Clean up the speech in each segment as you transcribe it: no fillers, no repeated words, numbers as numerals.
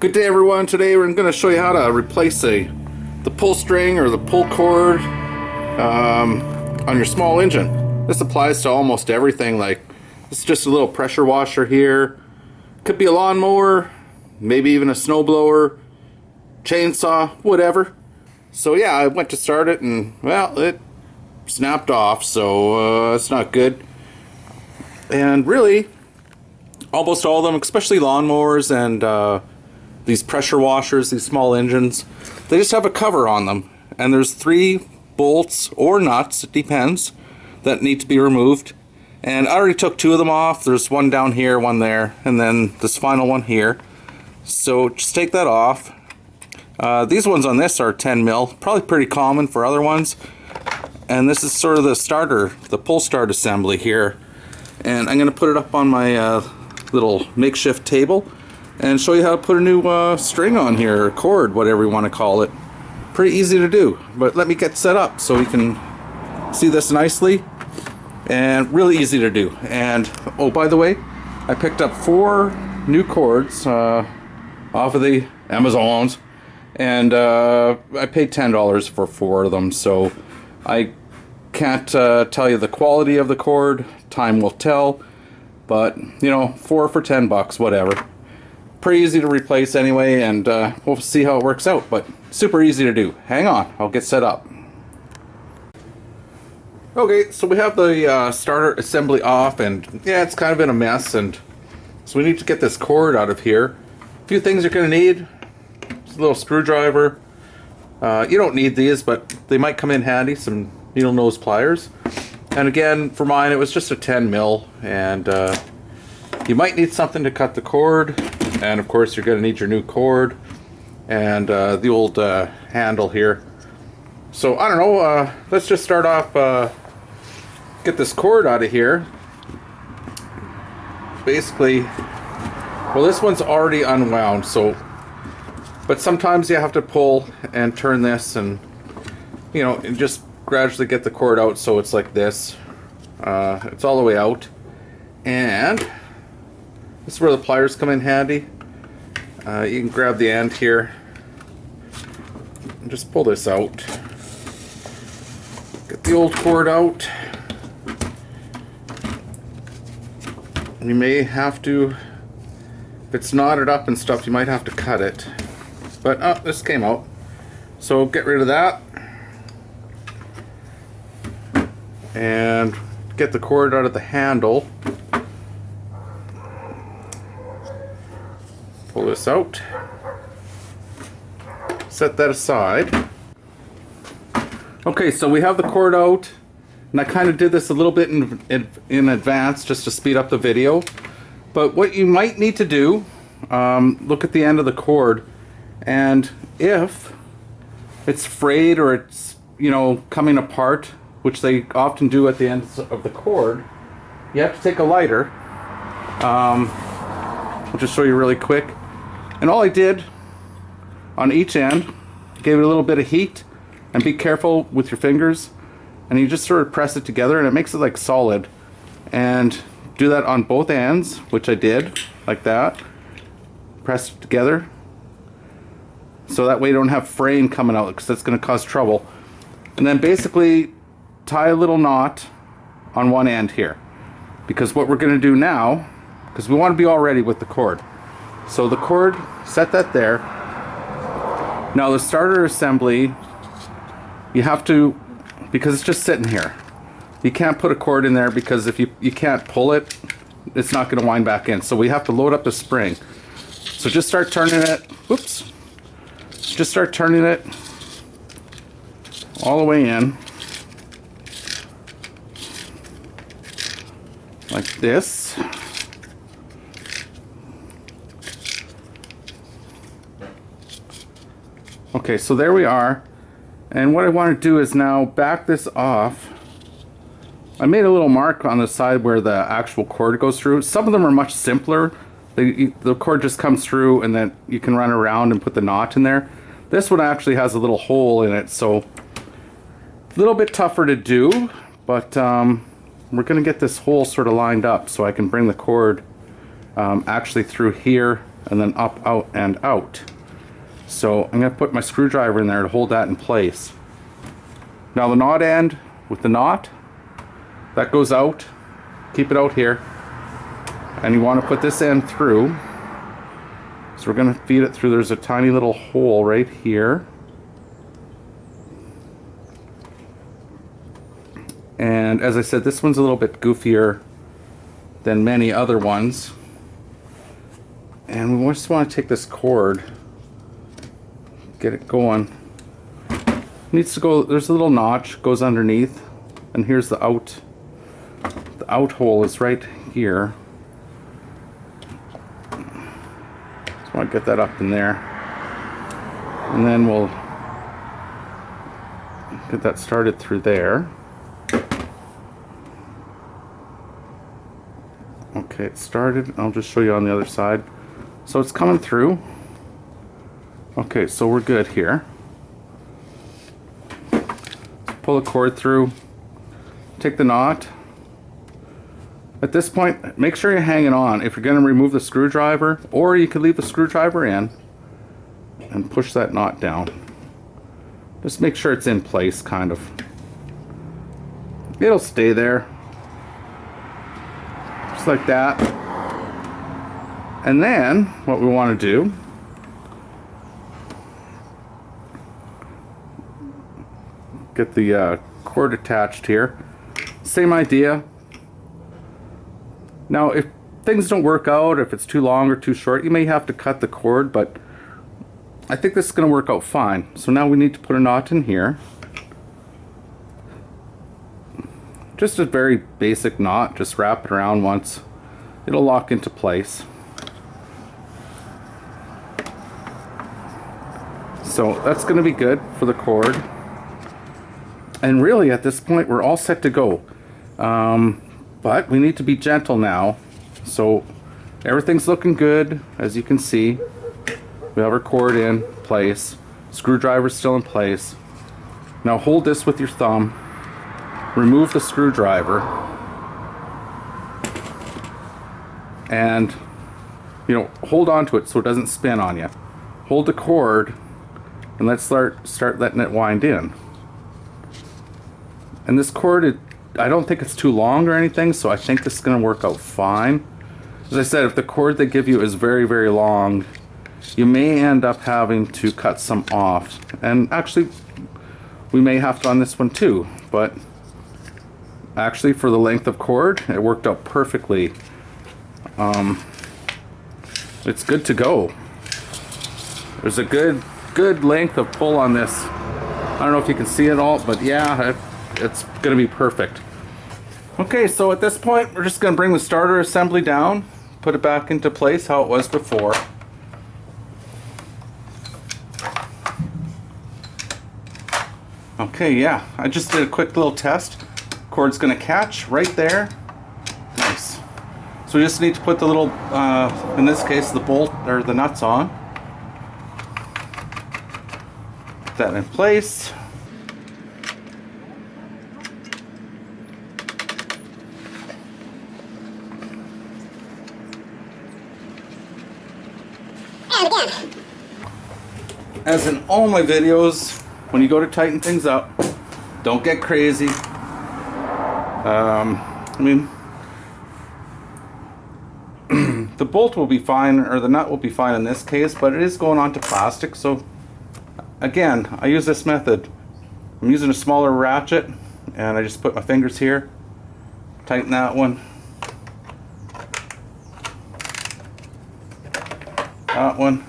Good day everyone. Today we're going to show you how to replace the pull string or the pull cord on your small engine. This applies to almost everything. Like, this is just a little pressure washer here. Could be a lawnmower, maybe even a snowblower, chainsaw, whatever. So yeah, I went to start it and, well, it snapped off, so it's not good. And really, almost all of them, especially lawnmowers and these pressure washers, these small engines, they just have a cover on them, and there's 3 bolts or nuts, it depends, that need to be removed. And I already took 2 of them off. There's one down here, one there, and then this final one here. So just take that off. These ones on this are 10 mil, probably pretty common for other ones. And this is sort of the starter, the pull start assembly here. And I'm going to put it up on my little makeshift table and show you how to put a new string on here, or cord, whatever you want to call it. Pretty easy to do, but let me get set up so you can see this nicely, and really easy to do. And oh, by the way, I picked up 4 new cords off of the Amazons, and I paid $10 for 4 of them, so I can't tell you the quality of the cord. Time will tell, but you know, 4 for 10 bucks, whatever. Pretty easy to replace anyway, and we'll see how it works out, but super easy to do. Hang on, I'll get set up. Okay, so we have the starter assembly off, and yeah, it's kind of in a mess, and so we need to get this cord out of here. A few things you're going to need: a little screwdriver. You don't need these, but they might come in handy. Some needle nose pliers, and again, for mine, it was just a 10 mil, and you might need something to cut the cord. And of course you're going to need your new cord and the old handle here. So I don't know, let's just start off, get this cord out of here. Basically, well, this one's already unwound, so, but sometimes you have to pull and turn this and, you know, and just gradually get the cord out so it's like this. It's all the way out, and this is where the pliers come in handy. You can grab the end here and just pull this out. Get the old cord out. You may have to, if it's knotted up and stuff, you might have to cut it. But oh, this came out. So get rid of that. And get the cord out of the handle. Pull this out, set that aside. Okay, so we have the cord out, and I kind of did this a little bit in advance just to speed up the video. But what you might need to do, look at the end of the cord, and if it's frayed or it's, you know, coming apart, which they often do at the ends of the cord, you have to take a lighter. I'll just show you really quick. And all I did on each end, gave it a little bit of heat, and be careful with your fingers, and you just sort of press it together and it makes it like solid. And do that on both ends, which I did, like that. Press it together, so that way you don't have fraying coming out, because that's going to cause trouble. And then basically tie a little knot on one end here, because what we're going to do now, because we want to be all ready with the cord. So the cord, set that there. Now the starter assembly, you have to, because it's just sitting here, you can't put a cord in there, because if you can't pull it, it's not going to wind back in. So we have to load up the spring. So just start turning it, whoops, just start turning it all the way in, like this. Okay, so there we are, and what I want to do is now back this off. I made a little mark on the side where the actual cord goes through. Some of them are much simpler. The cord just comes through and then you can run around and put the knot in there. This one actually has a little hole in it, so a little bit tougher to do, but we're going to get this hole sort of lined up so I can bring the cord actually through here and then up, out, and out. So I'm going to put my screwdriver in there to hold that in place. Now the knot end with the knot, that goes out. Keep it out here. And you want to put this end through. So we're going to feed it through. There's a tiny little hole right here. And as I said, this one's a little bit goofier than many other ones. And we just want to take this cord, get it going. Needs to go, there's a little notch, goes underneath, and here's the out. The out hole is right here. Just want to get that up in there. And then we'll get that started through there. Okay, it started. I'll just show you on the other side. So it's coming through. Okay, so we're good here. Pull the cord through. Take the knot. At this point, make sure you're hanging on. If you're going to remove the screwdriver, or you could leave the screwdriver in and push that knot down. Just make sure it's in place, kind of. It'll stay there. Just like that. And then what we want to do, get the cord attached here. Same idea. Now if things don't work out, if it's too long or too short, you may have to cut the cord, but I think this is going to work out fine. So now we need to put a knot in here. Just a very basic knot, just wrap it around once. It'll lock into place. So that's going to be good for the cord. And really at this point we're all set to go. But we need to be gentle now. So everything's looking good, as you can see. We have our cord in place. Screwdriver's still in place. Now hold this with your thumb. Remove the screwdriver. And, you know, hold on to it so it doesn't spin on you. Hold the cord and let's start letting it wind in. And this cord, I don't think it's too long or anything, so I think this is going to work out fine. As I said, if the cord they give you is very, very long, you may end up having to cut some off. And actually, we may have to on this one too, but actually for the length of cord, it worked out perfectly. It's good to go. There's a good length of pull on this. I don't know if you can see it all, but yeah, it's gonna be perfect. Okay, so at this point we're just gonna bring the starter assembly down, put it back into place how it was before. Okay, yeah, I just did a quick little test. Cord's gonna catch right there. Nice. So we just need to put the little, in this case, the bolt or the nuts on. Put that in place. As in all my videos, when you go to tighten things up, don't get crazy. I mean, the bolt will be fine, or the nut will be fine in this case, but it is going onto plastic, so again, I use this method. I'm using a smaller ratchet, and I just put my fingers here, tighten that one, that one,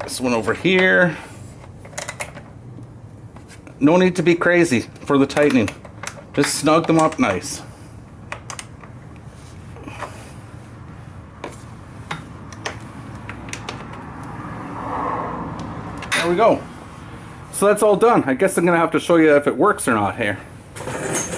this one over here. No need to be crazy for the tightening. Just snug them up nice. There we go. So that's all done. I guess I'm gonna have to show you if it works or not here.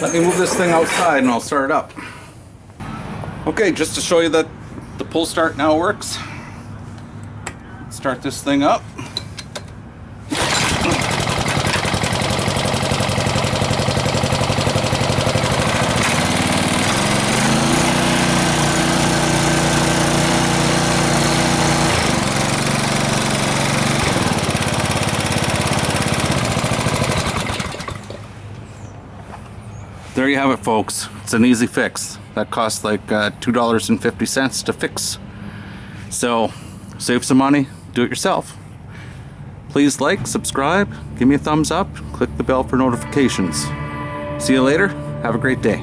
Let me move this thing outside and I'll start it up. Okay, just to show you that the pull start now works. Start this thing up. there you have it, folks. It's an easy fix. That costs like $2.50 to fix. So save some money, do it yourself. Please like, subscribe, give me a thumbs up, click the bell for notifications. See you later. Have a great day.